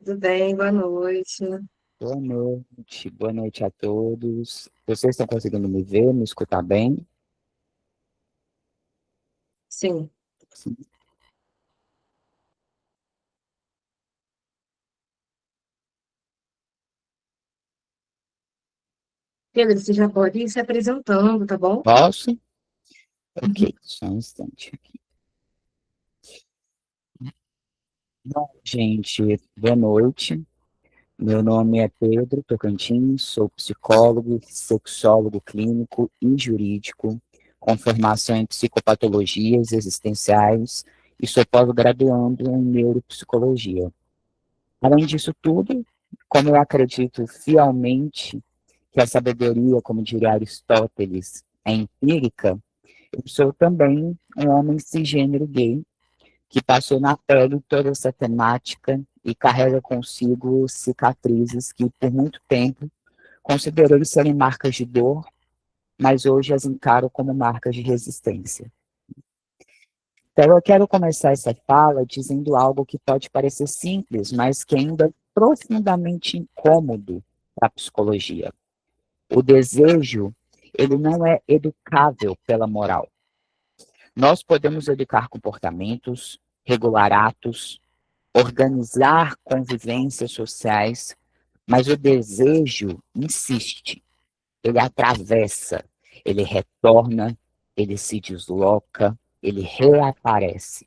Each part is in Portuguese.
Tudo bem? Boa noite. Boa noite a todos. Vocês estão conseguindo me ver, me escutar bem? Sim. Sim. Pedro, você já pode ir se apresentando, tá bom? Posso? Uhum. Ok, só um instante aqui. Bom, gente, boa noite. Meu nome é Pedro Tocantins, sou psicólogo, sexólogo clínico e jurídico, com formação em psicopatologias existenciais e sou pós-graduando em neuropsicologia. Além disso tudo, como eu acredito fielmente que a sabedoria, como diria Aristóteles, é empírica, eu sou também um homem cisgênero gay que passou na pele toda essa temática e carrega consigo cicatrizes que, por muito tempo, considerei serem marcas de dor, mas hoje as encaro como marcas de resistência. Então, eu quero começar essa fala dizendo algo que pode parecer simples, mas que ainda é profundamente incômodo para a psicologia. O desejo, ele não é educável pela moral. Nós podemos educar comportamentos, regular atos, organizar convivências sociais, mas o desejo insiste, ele atravessa, ele retorna, ele se desloca, ele reaparece.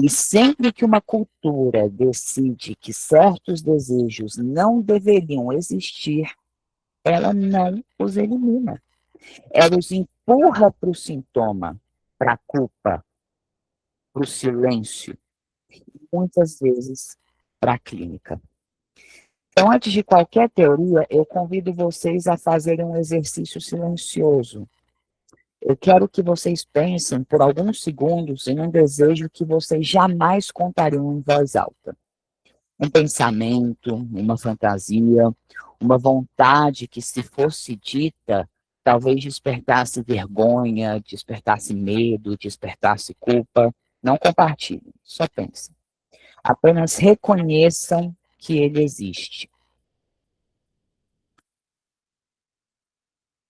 E sempre que uma cultura decide que certos desejos não deveriam existir, ela não os elimina. Ela os empurra para o sintoma, para a culpa, para o silêncio, muitas vezes para a clínica. Então, antes de qualquer teoria, eu convido vocês a fazerem um exercício silencioso. Eu quero que vocês pensem por alguns segundos em um desejo que vocês jamais contariam em voz alta. Um pensamento, uma fantasia, uma vontade que, se fosse dita, talvez despertasse vergonha, despertasse medo, despertasse culpa. Não compartilhem, só pensem. Apenas reconheçam que ele existe.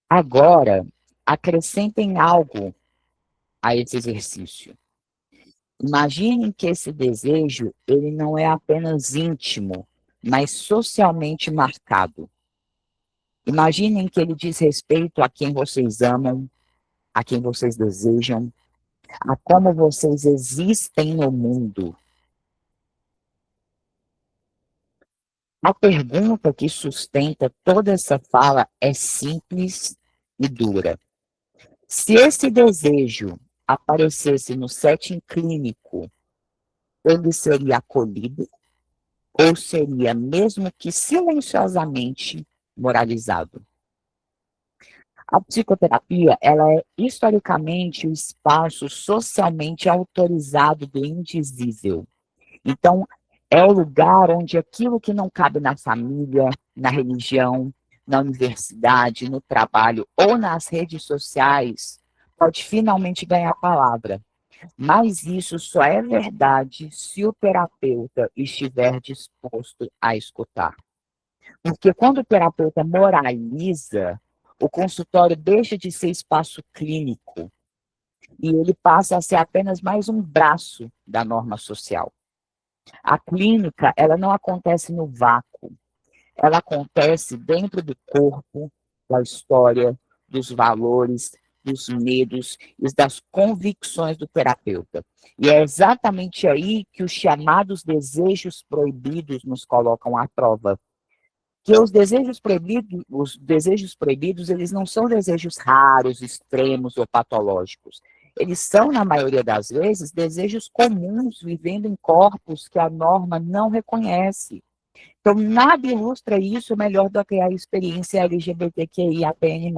Agora, acrescentem algo a esse exercício. Imaginem que esse desejo ele não é apenas íntimo, mas socialmente marcado. Imaginem que ele diz respeito a quem vocês amam, a quem vocês desejam, a como vocês existem no mundo. A pergunta que sustenta toda essa fala é simples e dura. Se esse desejo aparecesse no setting clínico, ele seria acolhido ou seria, mesmo que silenciosamente, moralizado? A psicoterapia, ela é historicamente o espaço socialmente autorizado do indizível. Então, é o lugar onde aquilo que não cabe na família, na religião, na universidade, no trabalho ou nas redes sociais pode finalmente ganhar palavra. Mas isso só é verdade se o terapeuta estiver disposto a escutar. Porque quando o terapeuta moraliza, o consultório deixa de ser espaço clínico e ele passa a ser apenas mais um braço da norma social. A clínica, ela não acontece no vácuo, ela acontece dentro do corpo, da história, dos valores, dos medos e das convicções do terapeuta. E é exatamente aí que os chamados desejos proibidos nos colocam à prova. Que os desejos proibidos, eles não são desejos raros, extremos ou patológicos. Eles são, na maioria das vezes, desejos comuns, vivendo em corpos que a norma não reconhece. Então, nada ilustra isso melhor do que a experiência LGBTQIAPN+.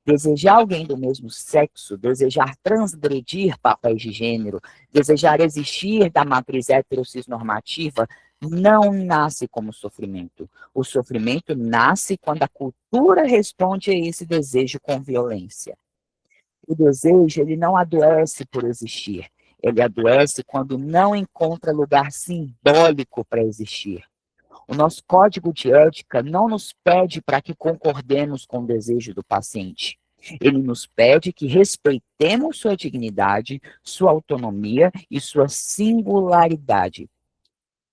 Desejar alguém do mesmo sexo, desejar transgredir papéis de gênero, desejar existir da matriz heterossexnormativa, não nasce como sofrimento. O sofrimento nasce quando a cultura responde a esse desejo com violência. O desejo, ele não adoece por existir. Ele adoece quando não encontra lugar simbólico para existir. O nosso código de ética não nos pede para que concordemos com o desejo do paciente. Ele nos pede que respeitemos sua dignidade, sua autonomia e sua singularidade.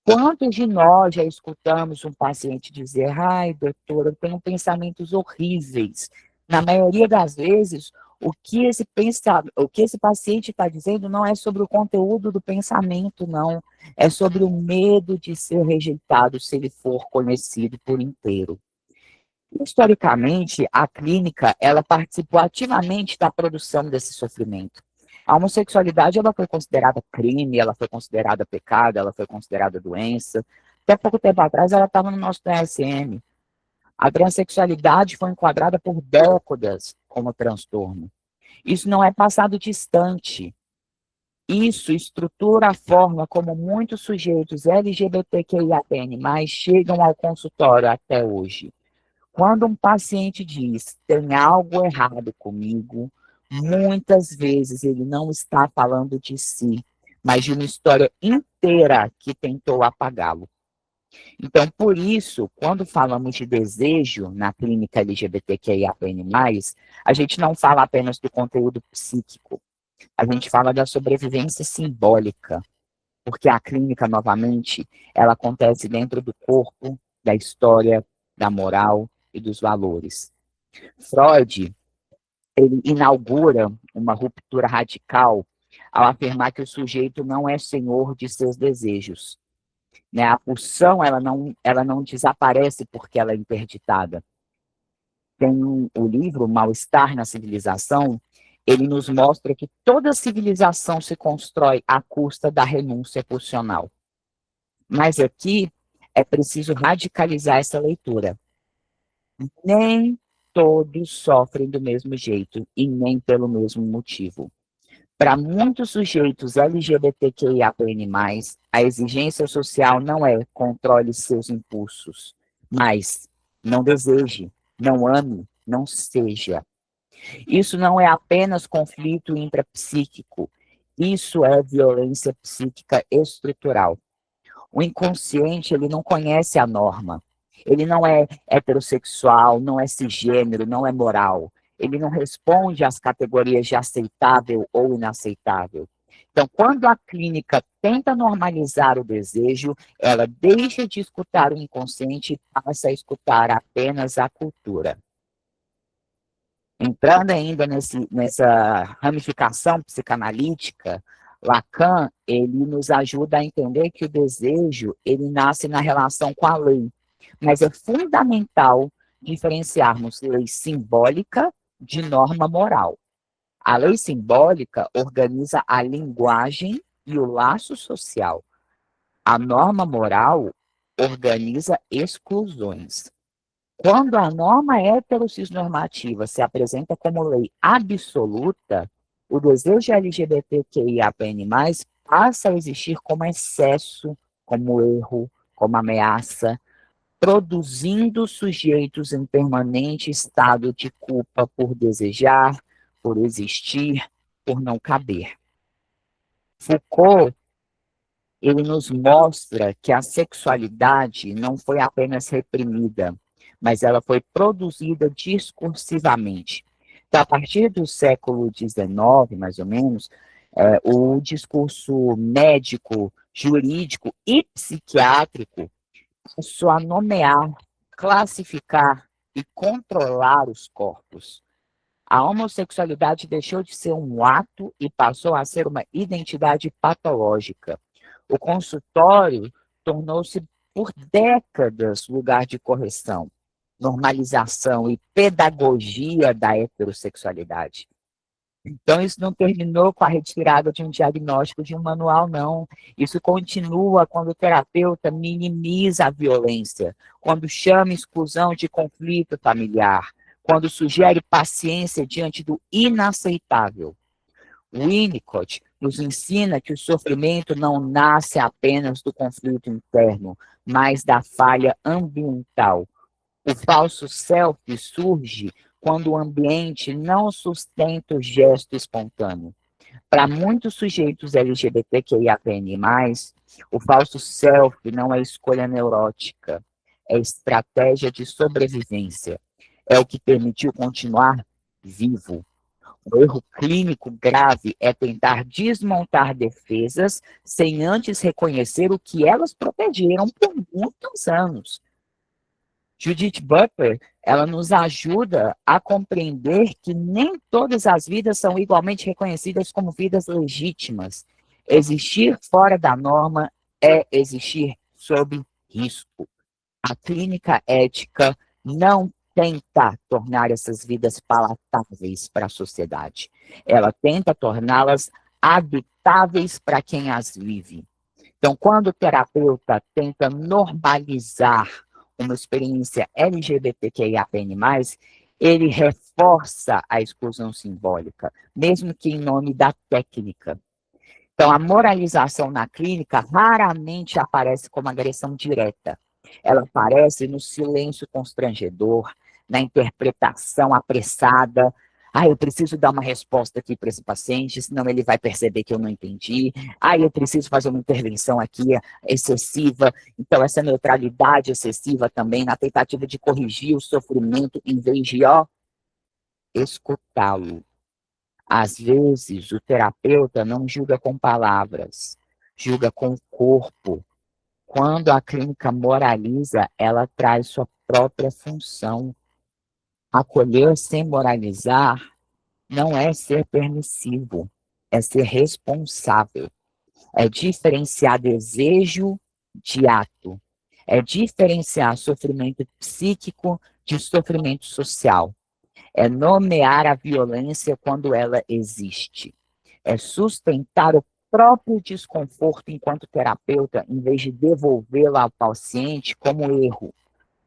Quantos de nós já escutamos um paciente dizer: ai, doutor, eu tenho pensamentos horríveis? Na maioria das vezes, o que esse paciente está dizendo não é sobre o conteúdo do pensamento, não. É sobre o medo de ser rejeitado se ele for conhecido por inteiro. Historicamente, a clínica ela participou ativamente da produção desse sofrimento. A homossexualidade ela foi considerada crime, ela foi considerada pecado, ela foi considerada doença. Até pouco tempo atrás ela estava no nosso DSM. A transexualidade foi enquadrada por décadas como transtorno. Isso não é passado distante. Isso estrutura a forma como muitos sujeitos LGBTQIAPN+, chegam ao consultório até hoje. Quando um paciente diz, tem algo errado comigo, muitas vezes ele não está falando de si, mas de uma história inteira que tentou apagá-lo. Então, por isso, quando falamos de desejo na clínica LGBTQIAPN+, a gente não fala apenas do conteúdo psíquico, a gente fala da sobrevivência simbólica, porque a clínica, novamente, ela acontece dentro do corpo, da história, da moral e dos valores. Freud, ele inaugura uma ruptura radical ao afirmar que o sujeito não é senhor de seus desejos. Né? A pulsão, ela não desaparece porque ela é interditada. Tem o livro Mal-Estar na Civilização, ele nos mostra que toda civilização se constrói à custa da renúncia pulsional. Mas aqui é preciso radicalizar essa leitura. Nem todos sofrem do mesmo jeito e nem pelo mesmo motivo. Para muitos sujeitos LGBTQIAPN+, a exigência social não é controle seus impulsos, mas não deseje, não ame, não seja. Isso não é apenas conflito intrapsíquico, isso é violência psíquica estrutural. O inconsciente, ele não conhece a norma. Ele não é heterossexual, não é cisgênero, não é moral. Ele não responde às categorias de aceitável ou inaceitável. Então, quando a clínica tenta normalizar o desejo, ela deixa de escutar o inconsciente e passa a escutar apenas a cultura. Entrando ainda nessa ramificação psicanalítica, Lacan, ele nos ajuda a entender que o desejo, ele nasce na relação com a lei, mas é fundamental diferenciarmos lei simbólica de norma moral. A lei simbólica organiza a linguagem e o laço social. A norma moral organiza exclusões. Quando a norma heterossexnormativa se apresenta como lei absoluta, o desejo LGBTQIAPN+, passa a existir como excesso, como erro, como ameaça, produzindo sujeitos em permanente estado de culpa por desejar, por existir, por não caber. Foucault, ele nos mostra que a sexualidade não foi apenas reprimida, mas ela foi produzida discursivamente. Então, a partir do século XIX, mais ou menos, o discurso médico, jurídico e psiquiátrico passou a nomear, classificar e controlar os corpos. A homossexualidade deixou de ser um ato e passou a ser uma identidade patológica. O consultório tornou-se, por décadas, lugar de correção, normalização e pedagogia da heterossexualidade. Então, isso não terminou com a retirada de um diagnóstico de um manual, não. Isso continua quando o terapeuta minimiza a violência, quando chama exclusão de conflito familiar, quando sugere paciência diante do inaceitável. Winnicott nos ensina que o sofrimento não nasce apenas do conflito interno, mas da falha ambiental. O falso self surge quando o ambiente não sustenta o gesto espontâneo. Para muitos sujeitos LGBTQIAPN+, o falso self não é escolha neurótica, é estratégia de sobrevivência. É o que permitiu continuar vivo. O erro clínico grave é tentar desmontar defesas sem antes reconhecer o que elas protegeram por muitos anos. Judith Butler, ela nos ajuda a compreender que nem todas as vidas são igualmente reconhecidas como vidas legítimas. Existir fora da norma é existir sob risco. A clínica ética não tenta tornar essas vidas palatáveis para a sociedade. Ela tenta torná-las habitáveis para quem as vive. Então, quando o terapeuta tenta normalizar uma experiência LGBTQIAPN+, ele reforça a exclusão simbólica, mesmo que em nome da técnica. Então, a moralização na clínica raramente aparece como agressão direta. Ela aparece no silêncio constrangedor, na interpretação apressada. Ah, eu preciso dar uma resposta aqui para esse paciente, senão ele vai perceber que eu não entendi. Ah, eu preciso fazer uma intervenção aqui excessiva. Então, essa neutralidade excessiva também, na tentativa de corrigir o sofrimento, em vez de, escutá-lo. Às vezes, o terapeuta não julga com palavras, julga com o corpo. Quando a clínica moraliza, ela traz sua própria função. Acolher sem moralizar não é ser permissivo, é ser responsável. É diferenciar desejo de ato. É diferenciar sofrimento psíquico de sofrimento social. É nomear a violência quando ela existe. É sustentar o próprio desconforto enquanto terapeuta, em vez de devolvê-la ao paciente como erro.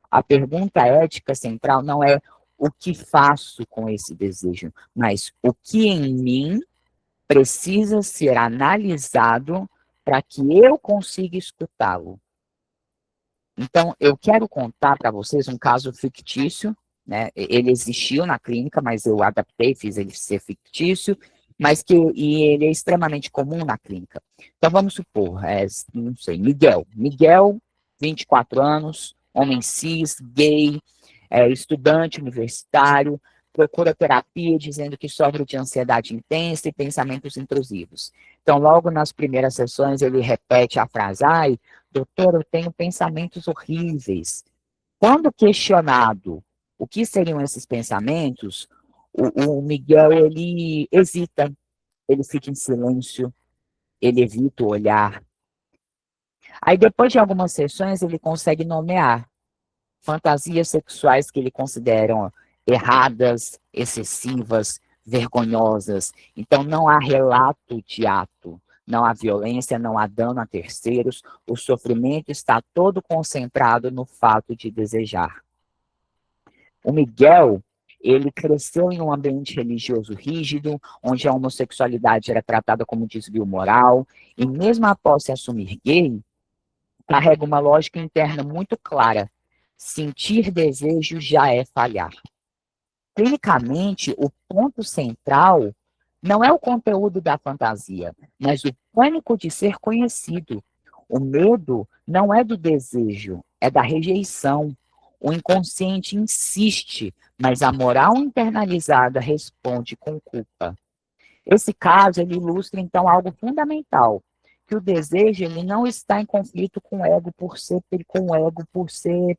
A pergunta ética central não é o que faço com esse desejo, mas o que em mim precisa ser analisado para que eu consiga escutá-lo. Então, eu quero contar para vocês um caso fictício, né? Ele existiu na clínica, mas eu adaptei, fiz ele ser fictício, e ele é extremamente comum na clínica. Então, vamos supor, não sei, Miguel, 24 anos, homem cis, gay, estudante universitário, procura terapia dizendo que sofre de ansiedade intensa e pensamentos intrusivos. Então, logo nas primeiras sessões, ele repete a frase, ai, doutor, eu tenho pensamentos horríveis. Quando questionado o que seriam esses pensamentos, o Miguel, ele hesita, ele fica em silêncio, ele evita o olhar. Aí, depois de algumas sessões, ele consegue nomear fantasias sexuais que ele considera erradas, excessivas, vergonhosas. Então, não há relato de ato, não há violência, não há dano a terceiros, o sofrimento está todo concentrado no fato de desejar. O Miguel, ele cresceu em um ambiente religioso rígido, onde a homossexualidade era tratada como desvio moral, e mesmo após se assumir gay, carrega uma lógica interna muito clara. Sentir desejo já é falhar. Clinicamente, o ponto central não é o conteúdo da fantasia, mas o pânico de ser conhecido. O medo não é do desejo, é da rejeição. O inconsciente insiste, mas a moral internalizada responde com culpa. Esse caso, ele ilustra, então, algo fundamental, que o desejo ele não está em conflito com o ego por ser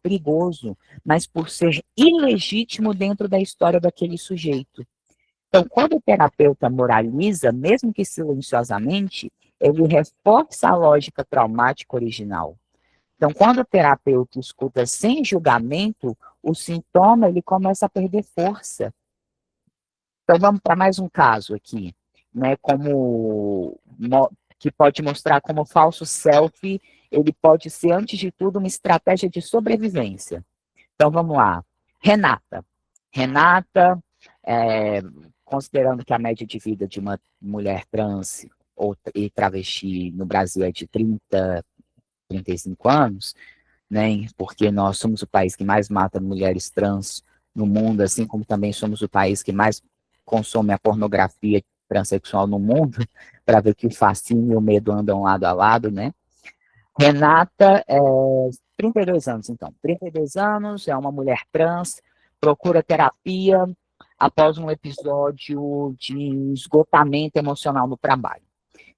perigoso, mas por ser ilegítimo dentro da história daquele sujeito. Então, quando o terapeuta moraliza, mesmo que silenciosamente, ele reforça a lógica traumática original. Então, quando o terapeuta escuta sem julgamento, o sintoma ele começa a perder força. Então, vamos para mais um caso aqui, né, que pode mostrar como o falso selfie, ele pode ser, antes de tudo, uma estratégia de sobrevivência. Então, vamos lá. Renata, considerando que a média de vida de uma mulher trans e travesti no Brasil é de 30, 35 anos, né, porque nós somos o país que mais mata mulheres trans no mundo, assim como também somos o país que mais consome a pornografia transexual no mundo, para ver que o fascínio e o medo andam lado a lado, né? Renata, 32 anos, então. 32 anos, é uma mulher trans, procura terapia após um episódio de esgotamento emocional no trabalho.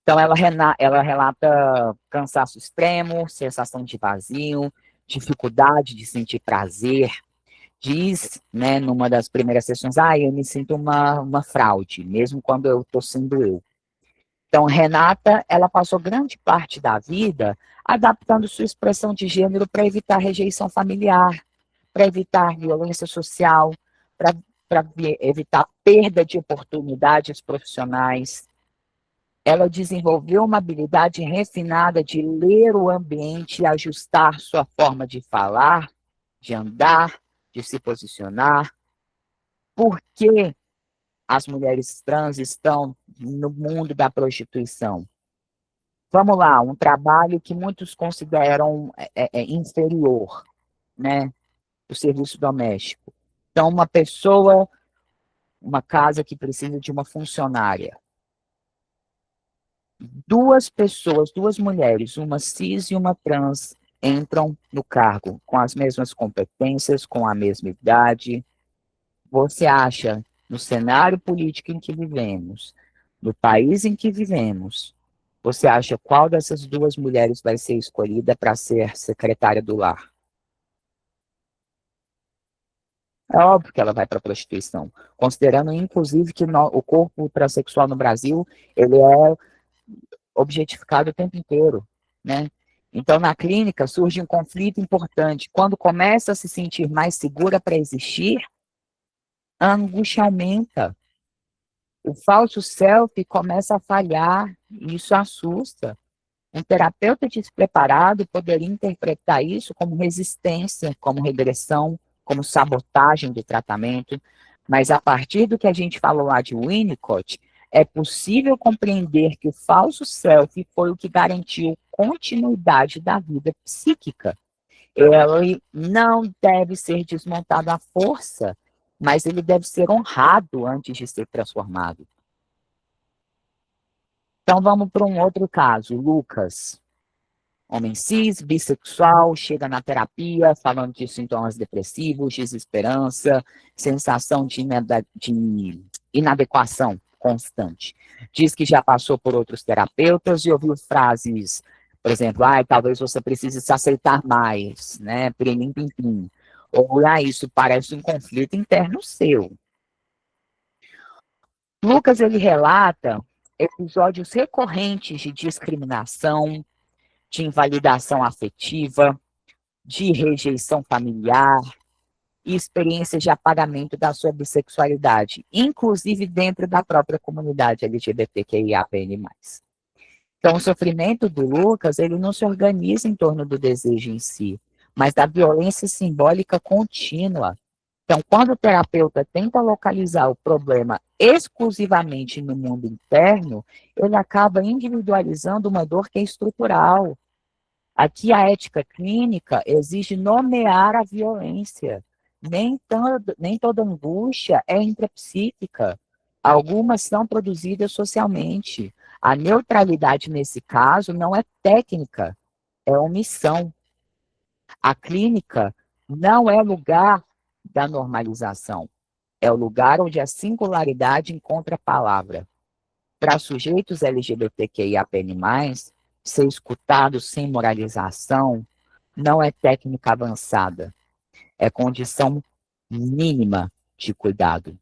Então, ela relata cansaço extremo, sensação de vazio, dificuldade de sentir prazer. Diz, né, numa das primeiras sessões, eu me sinto uma fraude, mesmo quando eu estou sendo eu. Então, Renata, ela passou grande parte da vida adaptando sua expressão de gênero para evitar rejeição familiar, para evitar violência social, para evitar perda de oportunidades profissionais. Ela desenvolveu uma habilidade refinada de ler o ambiente e ajustar sua forma de falar, de andar, de se posicionar. Por que as mulheres trans estão no mundo da prostituição? Vamos lá, um trabalho que muitos consideram inferior, né? O serviço doméstico. Então, uma pessoa, uma casa que precisa de uma funcionária. Duas pessoas, duas mulheres, uma cis e uma trans, entram no cargo com as mesmas competências, com a mesma idade. Você acha, no cenário político em que vivemos, no país em que vivemos, você acha qual dessas duas mulheres vai ser escolhida para ser secretária do lar? É óbvio que ela vai para a prostituição, considerando, inclusive, que o corpo transexual no Brasil, ele é objetificado o tempo inteiro, né? Então, na clínica, surge um conflito importante. Quando começa a se sentir mais segura para existir, a angústia aumenta. O falso self começa a falhar, e isso assusta. Um terapeuta despreparado poderia interpretar isso como resistência, como regressão, como sabotagem do tratamento, mas a partir do que a gente falou lá de Winnicott, é possível compreender que o falso self foi o que garantiu continuidade da vida psíquica. Ele não deve ser desmontado à força, mas ele deve ser honrado antes de ser transformado. Então vamos para um outro caso, Lucas. Homem cis, bissexual, chega na terapia falando de sintomas depressivos, desesperança, sensação de inadequação constante. Diz que já passou por outros terapeutas e ouviu frases, por exemplo, talvez você precise se aceitar mais, né? Pirim, pim, pim. Ou, isso parece um conflito interno seu. Lucas, ele relata episódios recorrentes de discriminação, de invalidação afetiva, de rejeição familiar e experiências de apagamento da sua bissexualidade, inclusive dentro da própria comunidade LGBTQIAPN+. Então, o sofrimento do Lucas, ele não se organiza em torno do desejo em si, mas da violência simbólica contínua. Então, quando o terapeuta tenta localizar o problema exclusivamente no mundo interno, ele acaba individualizando uma dor que é estrutural. Aqui a ética clínica exige nomear a violência. Nem toda angústia é intrapsíquica. Algumas são produzidas socialmente. A neutralidade, nesse caso, não é técnica, é omissão. A clínica não é lugar da normalização, é o lugar onde a singularidade encontra palavra. Para sujeitos LGBTQIAPN+, ser escutado sem moralização não é técnica avançada, é condição mínima de cuidado.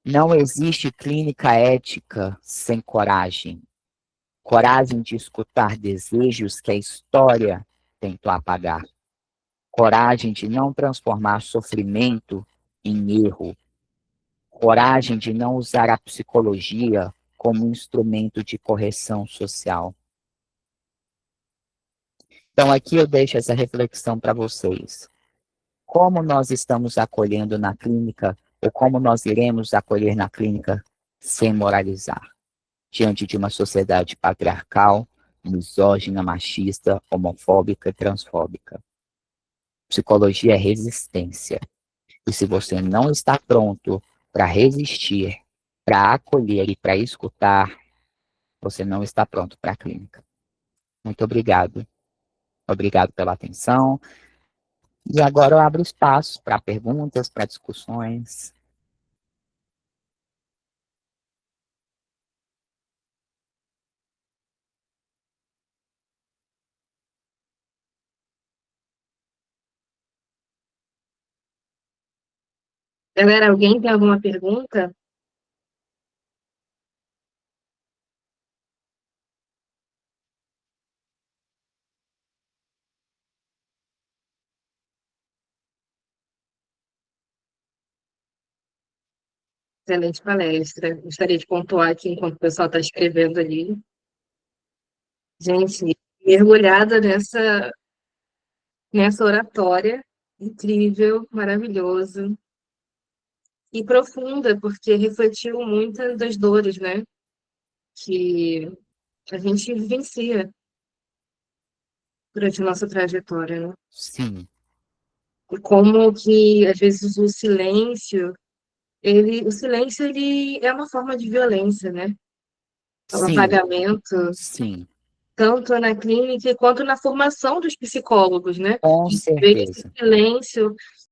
Não existe clínica ética sem coragem. Coragem de escutar desejos que a história tentou apagar. Coragem de não transformar sofrimento em erro. Coragem de não usar a psicologia como instrumento de correção social. Então, aqui eu deixo essa reflexão para vocês. Como nós estamos acolhendo na clínica, ou como nós iremos acolher na clínica sem moralizar, diante de uma sociedade patriarcal, misógina, machista, homofóbica e transfóbica. Psicologia é resistência. E se você não está pronto para resistir, para acolher e para escutar, você não está pronto para a clínica. Muito obrigado. Obrigado pela atenção. E agora eu abro espaço para perguntas, para discussões. Galera, alguém tem alguma pergunta? Excelente palestra. Gostaria de pontuar aqui, enquanto o pessoal está escrevendo ali. Gente, mergulhada nessa oratória, incrível, maravilhoso e profunda, porque refletiu muitas das dores, né, que a gente vivencia durante a nossa trajetória, né? Sim, E como que, às vezes, o silêncio, ele é uma forma de violência, né? É um sim, apagamento, sim, tanto na clínica quanto na formação dos psicólogos, né? com De ver esse certeza. silêncio